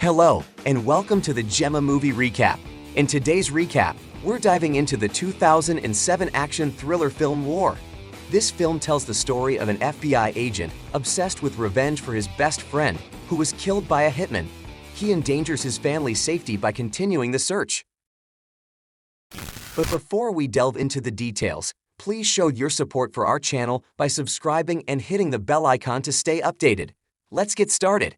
Hello, and welcome to the Gemma Movie Recap. In today's recap, we're diving into the 2007 action thriller film War. This film tells the story of an FBI agent obsessed with revenge for his best friend, who was killed by a hitman. He endangers his family's safety by continuing the search. But before we delve into the details, please show your support for our channel by subscribing and hitting the bell icon to stay updated. Let's get started.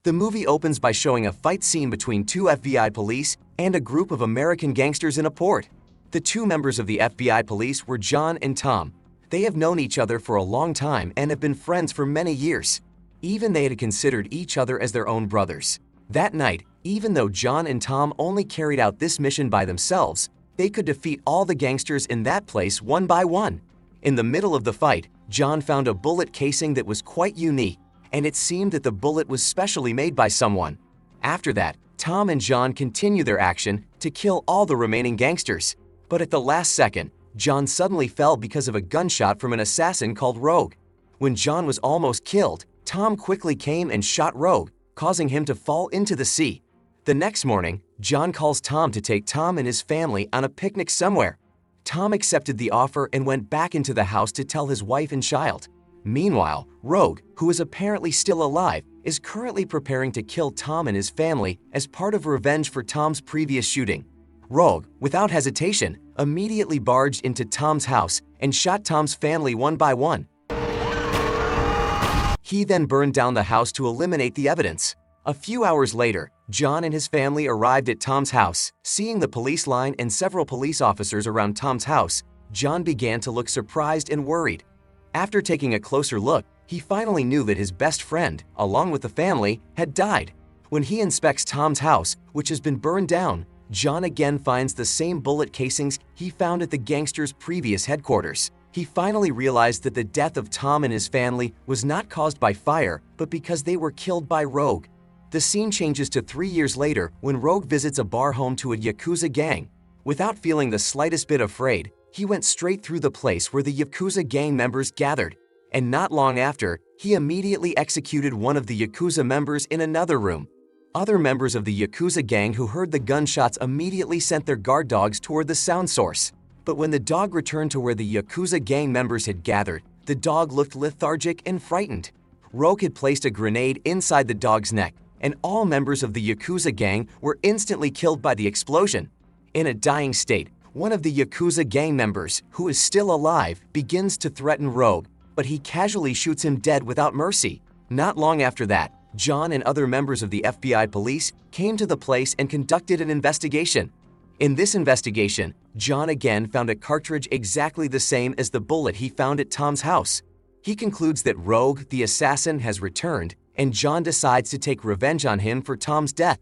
The movie opens by showing a fight scene between two FBI police and a group of American gangsters in a port. The two members of the FBI police were John and Tom. They have known each other for a long time and have been friends for many years. Even they had considered each other as their own brothers. That night, even though John and Tom only carried out this mission by themselves, they could defeat all the gangsters in that place one by one. In the middle of the fight, John found a bullet casing that was quite unique, and it seemed that the bullet was specially made by someone. After that, Tom and John continue their action to kill all the remaining gangsters. But at the last second, John suddenly fell because of a gunshot from an assassin called Rogue. When John was almost killed, Tom quickly came and shot Rogue, causing him to fall into the sea. The next morning, John calls Tom to take Tom and his family on a picnic somewhere. Tom accepted the offer and went back into the house to tell his wife and child. Meanwhile, Rogue, who is apparently still alive, is currently preparing to kill Tom and his family as part of revenge for Tom's previous shooting. Rogue, without hesitation, immediately barged into Tom's house and shot Tom's family one by one. He then burned down the house to eliminate the evidence. A few hours later, John and his family arrived at Tom's house. Seeing the police line and several police officers around Tom's house, John began to look surprised and worried. After taking a closer look, he finally knew that his best friend, along with the family, had died. When he inspects Tom's house, which has been burned down, John again finds the same bullet casings he found at the gangsters' previous headquarters. He finally realized that the death of Tom and his family was not caused by fire, but because they were killed by Rogue. The scene changes to 3 years later when Rogue visits a bar home to a Yakuza gang. Without feeling the slightest bit afraid, he went straight through the place where the Yakuza gang members gathered, and not long after, he immediately executed one of the Yakuza members in another room. Other members of the Yakuza gang who heard the gunshots immediately sent their guard dogs toward the sound source. But when the dog returned to where the Yakuza gang members had gathered, the dog looked lethargic and frightened. Rogue had placed a grenade inside the dog's neck, and all members of the Yakuza gang were instantly killed by the explosion. In a dying state, one of the Yakuza gang members, who is still alive, begins to threaten Rogue, but he casually shoots him dead without mercy. Not long after that, John and other members of the FBI police came to the place and conducted an investigation. In this investigation, John again found a cartridge exactly the same as the bullet he found at Tom's house. He concludes that Rogue, the assassin, has returned, and John decides to take revenge on him for Tom's death.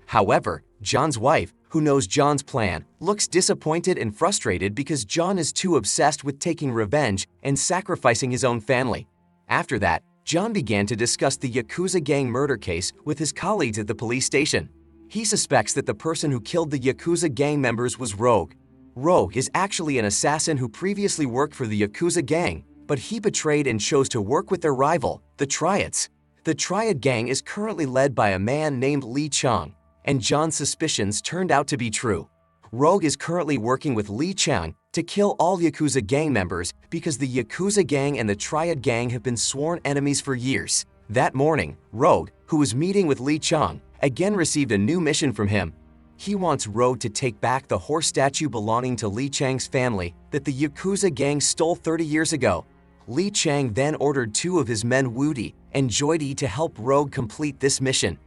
However, John's wife, who knows John's plan, looks disappointed and frustrated because John is too obsessed with taking revenge and sacrificing his own family. After that, John began to discuss the Yakuza gang murder case with his colleagues at the police station. He suspects that the person who killed the Yakuza gang members was Rogue. Rogue is actually an assassin who previously worked for the Yakuza gang, but he betrayed and chose to work with their rival, the Triads. The Triad gang is currently led by a man named Lee Chang, and John's suspicions turned out to be true. Rogue is currently working with Lee Chang to kill all Yakuza gang members because the Yakuza gang and the Triad gang have been sworn enemies for years. That morning, Rogue, who was meeting with Lee Chang, again received a new mission from him. He wants Rogue to take back the horse statue belonging to Lee Chang's family that the Yakuza gang stole 30 years ago. Lee Chang then ordered 2 of his men Woody and Joydy to help Rogue complete this mission.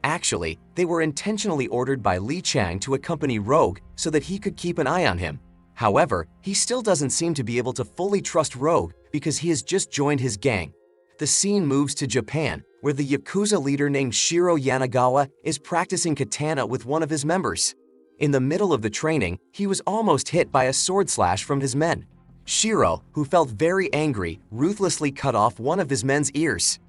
Actually, they were intentionally ordered by Lee Chang to accompany Rogue so that he could keep an eye on him. However, he still doesn't seem to be able to fully trust Rogue because he has just joined his gang. The scene moves to Japan, where the Yakuza leader named Shiro Yanagawa is practicing katana with one of his members. In the middle of the training, he was almost hit by a sword slash from his men. Shiro, who felt very angry, ruthlessly cut off one of his men's ears.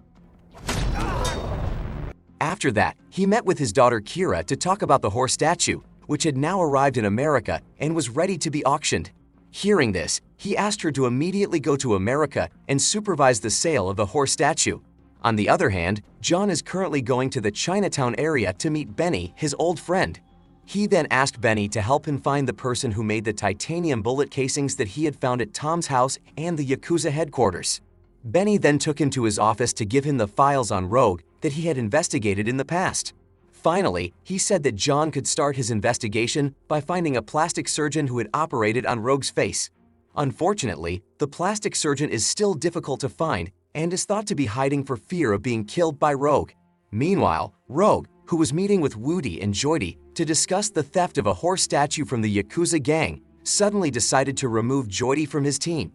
After that, he met with his daughter Kira to talk about the horse statue, which had now arrived in America and was ready to be auctioned. Hearing this, he asked her to immediately go to America and supervise the sale of the horse statue. On the other hand, John is currently going to the Chinatown area to meet Benny, his old friend. He then asked Benny to help him find the person who made the titanium bullet casings that he had found at Tom's house and the Yakuza headquarters. Benny then took him to his office to give him the files on Rogue that he had investigated in the past. Finally, he said that John could start his investigation by finding a plastic surgeon who had operated on Rogue's face. Unfortunately, the plastic surgeon is still difficult to find and is thought to be hiding for fear of being killed by Rogue. Meanwhile, Rogue, who was meeting with Woody and Joydy to discuss the theft of a horse statue from the Yakuza gang, suddenly decided to remove Joydy from his team.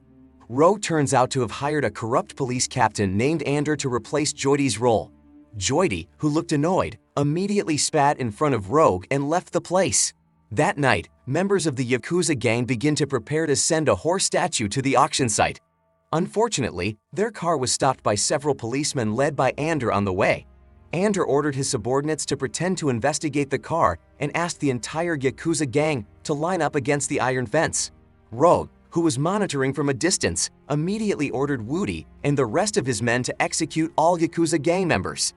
Rogue turns out to have hired a corrupt police captain named Ander to replace Joydy's role. Joydy, who looked annoyed, immediately spat in front of Rogue and left the place. That night, members of the Yakuza gang begin to prepare to send a horse statue to the auction site. Unfortunately, their car was stopped by several policemen led by Ander on the way. Ander ordered his subordinates to pretend to investigate the car and asked the entire Yakuza gang to line up against the iron fence. Rogue, who was monitoring from a distance, immediately ordered Woody and the rest of his men to execute all Yakuza gang members.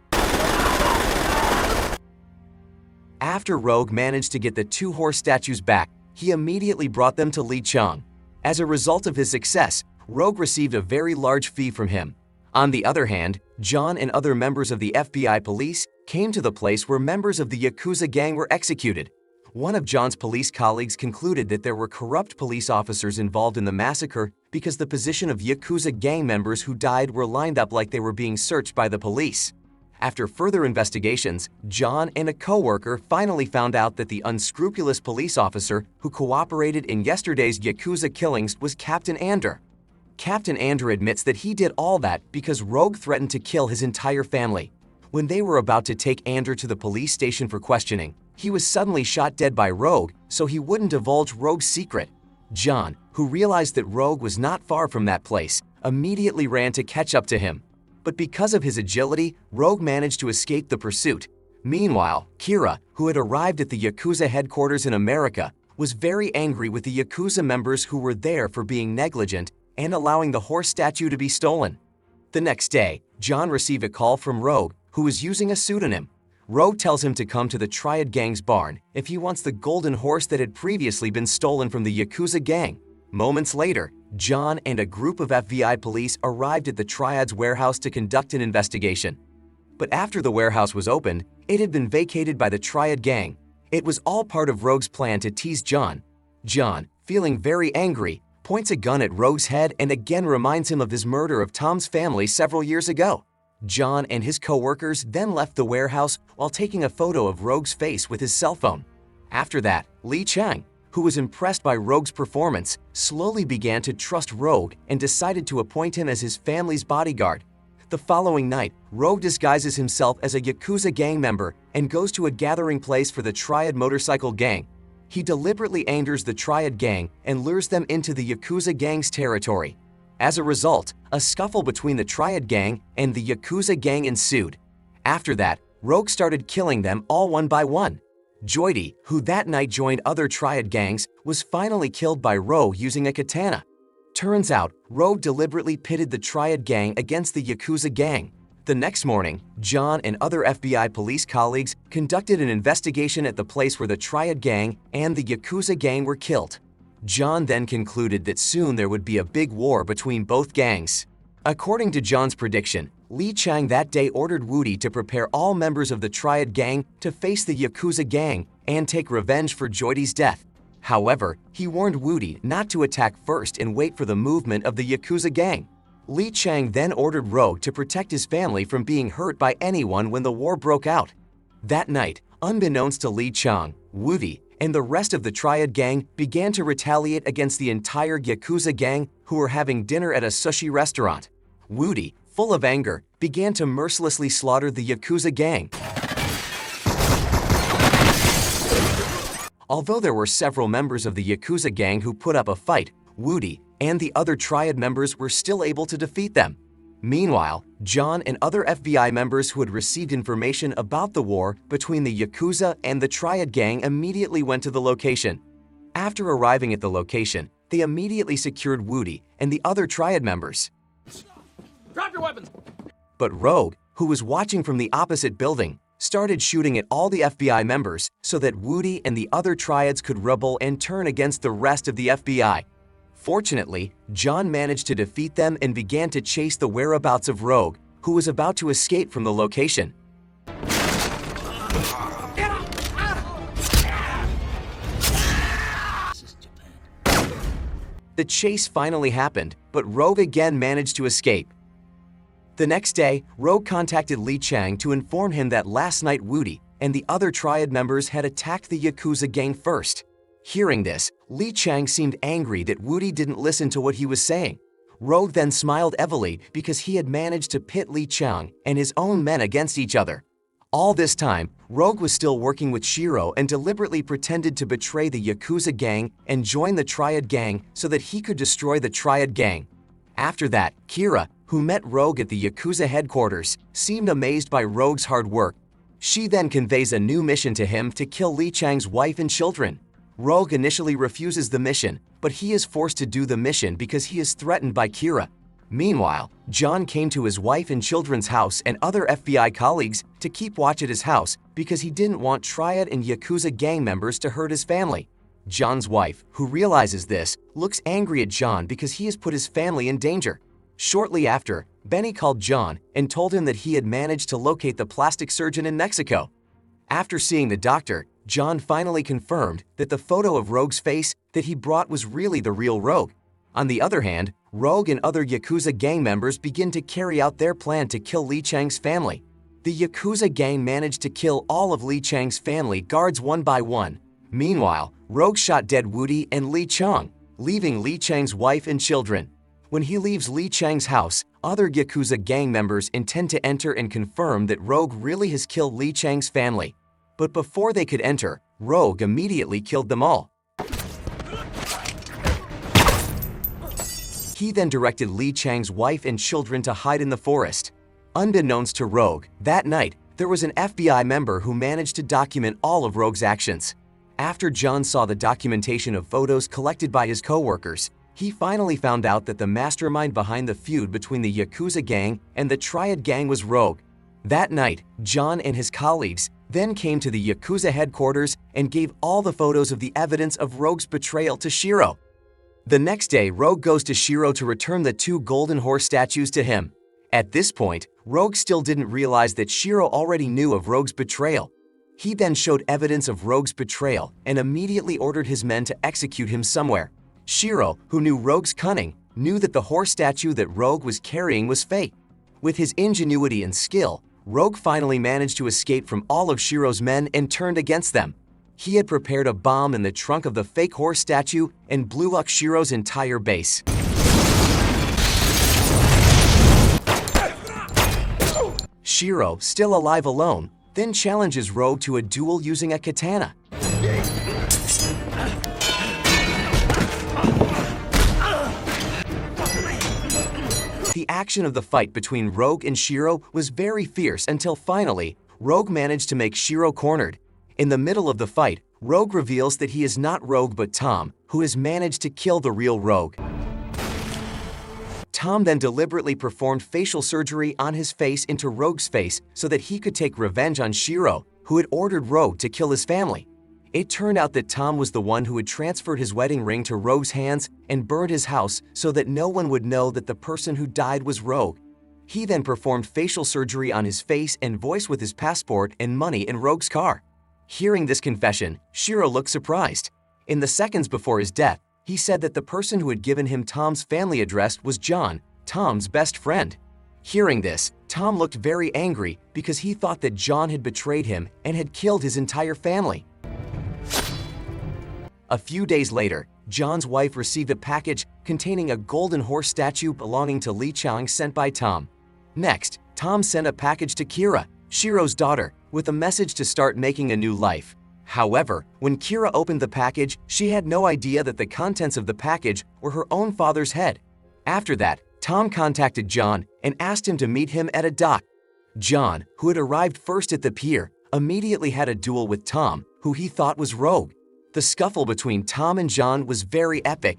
After Rogue managed to get the two horse statues back, he immediately brought them to Lee Chang. As a result of his success, Rogue received a very large fee from him. On the other hand, John and other members of the FBI police came to the place where members of the Yakuza gang were executed. One of John's police colleagues concluded that there were corrupt police officers involved in the massacre because the position of Yakuza gang members who died were lined up like they were being searched by the police. After further investigations, John and a co-worker finally found out that the unscrupulous police officer who cooperated in yesterday's Yakuza killings was Captain Ander. Captain Ander admits that he did all that because Rogue threatened to kill his entire family. When they were about to take Ander to the police station for questioning, he was suddenly shot dead by Rogue so he wouldn't divulge Rogue's secret. John, who realized that Rogue was not far from that place, immediately ran to catch up to him. But because of his agility, Rogue managed to escape the pursuit. Meanwhile, Kira, who had arrived at the Yakuza headquarters in America, was very angry with the Yakuza members who were there for being negligent and allowing the horse statue to be stolen. The next day, John received a call from Rogue, who was using a pseudonym. Rogue tells him to come to the Triad Gang's barn if he wants the golden horse that had previously been stolen from the Yakuza gang. Moments later, John and a group of FBI police arrived at the Triad's warehouse to conduct an investigation. But after the warehouse was opened, it had been vacated by the Triad Gang. It was all part of Rogue's plan to tease John. John, feeling very angry, points a gun at Rogue's head and again reminds him of his murder of Tom's family several years ago. John and his co-workers then left the warehouse while taking a photo of Rogue's face with his cell phone. After that, Lee Chang, who was impressed by Rogue's performance, slowly began to trust Rogue and decided to appoint him as his family's bodyguard. The following night, Rogue disguises himself as a Yakuza gang member and goes to a gathering place for the Triad motorcycle gang. He deliberately angers the Triad gang and lures them into the Yakuza gang's territory. As a result, a scuffle between the Triad gang and the Yakuza gang ensued. After that, Rogue started killing them all one by one. Joydy, who that night joined other Triad gangs, was finally killed by Rogue using a katana. Turns out, Rogue deliberately pitted the Triad gang against the Yakuza gang. The next morning, John and other FBI police colleagues conducted an investigation at the place where the Triad gang and the Yakuza gang were killed. John then concluded that soon there would be a big war between both gangs. According to John's prediction, Lee Chang that day ordered Woody to prepare all members of the Triad gang to face the Yakuza gang and take revenge for Joydy's death. However, he warned Woody not to attack first and wait for the movement of the Yakuza gang. Lee Chang then ordered Rogue to protect his family from being hurt by anyone when the war broke out. That night, unbeknownst to Lee Chang, Woody and the rest of the Triad gang began to retaliate against the entire Yakuza gang who were having dinner at a sushi restaurant. Woody, full of anger, began to mercilessly slaughter the Yakuza gang. Although there were several members of the Yakuza gang who put up a fight, Woody and the other Triad members were still able to defeat them. Meanwhile, John and other FBI members who had received information about the war between the Yakuza and the Triad gang immediately went to the location. After arriving at the location, they immediately secured Woody and the other Triad members. Drop your weapons! But Rogue, who was watching from the opposite building, started shooting at all the FBI members so that Woody and the other triads could rebel and turn against the rest of the FBI. Fortunately, John managed to defeat them and began to chase the whereabouts of Rogue, who was about to escape from the location. The chase finally happened, but Rogue again managed to escape. The next day, Rogue contacted Lee Chang to inform him that last night Woody and the other triad members had attacked the Yakuza gang first. Hearing this, Lee Chang seemed angry that Woody didn't listen to what he was saying. Rogue then smiled heavily because he had managed to pit Lee Chang and his own men against each other. All this time, Rogue was still working with Shiro and deliberately pretended to betray the Yakuza gang and join the Triad gang so that he could destroy the Triad gang. After that, Kira, who met Rogue at the Yakuza headquarters, seemed amazed by Rogue's hard work. She then conveys a new mission to him to kill Lee Chang's wife and children. Rogue initially refuses the mission, but he is forced to do the mission because he is threatened by Kira. Meanwhile, John came to his wife and children's house and other FBI colleagues to keep watch at his house because he didn't want Triad and Yakuza gang members to hurt his family. John's wife, who realizes this, looks angry at John because he has put his family in danger. Shortly after, Benny called John and told him that he had managed to locate the plastic surgeon in Mexico. After seeing the doctor, John finally confirmed that the photo of Rogue's face that he brought was really the real Rogue. On the other hand, Rogue and other Yakuza gang members begin to carry out their plan to kill Lee Chang's family. The Yakuza gang managed to kill all of Lee Chang's family guards one by one. Meanwhile, Rogue shot dead Woody and Lee Chang, leaving Lee Chang's wife and children. When he leaves Lee Chang's house, other Yakuza gang members intend to enter and confirm that Rogue really has killed Lee Chang's family. But before they could enter, Rogue immediately killed them all. He then directed Lee Chang's wife and children to hide in the forest. Unbeknownst to Rogue, that night, there was an FBI member who managed to document all of Rogue's actions. After John saw the documentation of photos collected by his co-workers, he finally found out that the mastermind behind the feud between the Yakuza gang and the Triad gang was Rogue. That night, John and his colleagues then came to the Yakuza headquarters and gave all the photos of the evidence of Rogue's betrayal to Shiro. The next day, Rogue goes to Shiro to return the 2 golden horse statues to him. At this point, Rogue still didn't realize that Shiro already knew of Rogue's betrayal. He then showed evidence of Rogue's betrayal and immediately ordered his men to execute him somewhere. Shiro, who knew Rogue's cunning, knew that the horse statue that Rogue was carrying was fake. With his ingenuity and skill, Rogue finally managed to escape from all of Shiro's men and turned against them. He had prepared a bomb in the trunk of the fake horse statue and blew up Shiro's entire base. Shiro, still alive alone, then challenges Rogue to a duel using a katana. The action of the fight between Rogue and Shiro was very fierce until finally, Rogue managed to make Shiro cornered. In the middle of the fight, Rogue reveals that he is not Rogue but Tom, who has managed to kill the real Rogue. Tom then deliberately performed facial surgery on his face into Rogue's face so that he could take revenge on Shiro, who had ordered Rogue to kill his family. It turned out that Tom was the one who had transferred his wedding ring to Rogue's hands and burned his house so that no one would know that the person who died was Rogue. He then performed facial surgery on his face and voice with his passport and money in Rogue's car. Hearing this confession, Shiro looked surprised. In the seconds before his death, he said that the person who had given him Tom's family address was John, Tom's best friend. Hearing this, Tom looked very angry because he thought that John had betrayed him and had killed his entire family. A few days later, John's wife received a package containing a golden horse statue belonging to Lee Chang sent by Tom. Next, Tom sent a package to Kira, Shiro's daughter, with a message to start making a new life. However, when Kira opened the package, she had no idea that the contents of the package were her own father's head. After that, Tom contacted John and asked him to meet him at a dock. John, who had arrived first at the pier, immediately had a duel with Tom, who he thought was Rogue. The scuffle between Tom and John was very epic.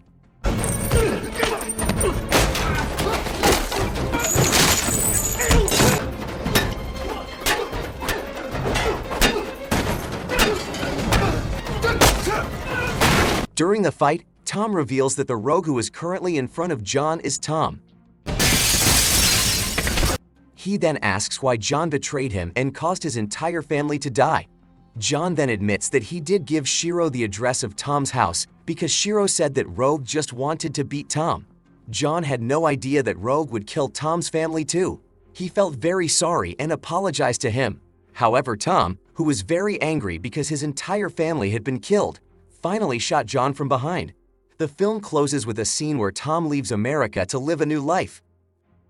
During the fight, Tom reveals that the rogue who is currently in front of John is Tom. He then asks why John betrayed him and caused his entire family to die. John then admits that he did give Shiro the address of Tom's house because Shiro said that Rogue just wanted to beat Tom. John had no idea that Rogue would kill Tom's family too. He felt very sorry and apologized to him. However, Tom, who was very angry because his entire family had been killed, finally shot John from behind. The film closes with a scene where Tom leaves America to live a new life.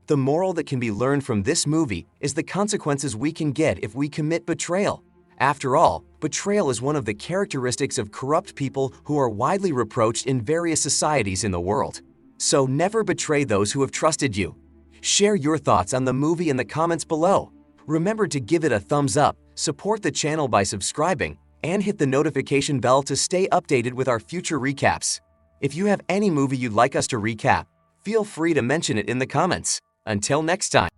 The moral that can be learned from this movie is the consequences we can get if we commit betrayal. After all, betrayal is one of the characteristics of corrupt people who are widely reproached in various societies in the world. So never betray those who have trusted you. Share your thoughts on the movie in the comments below. Remember to give it a thumbs up, support the channel by subscribing, and hit the notification bell to stay updated with our future recaps. If you have any movie you'd like us to recap, feel free to mention it in the comments. Until next time.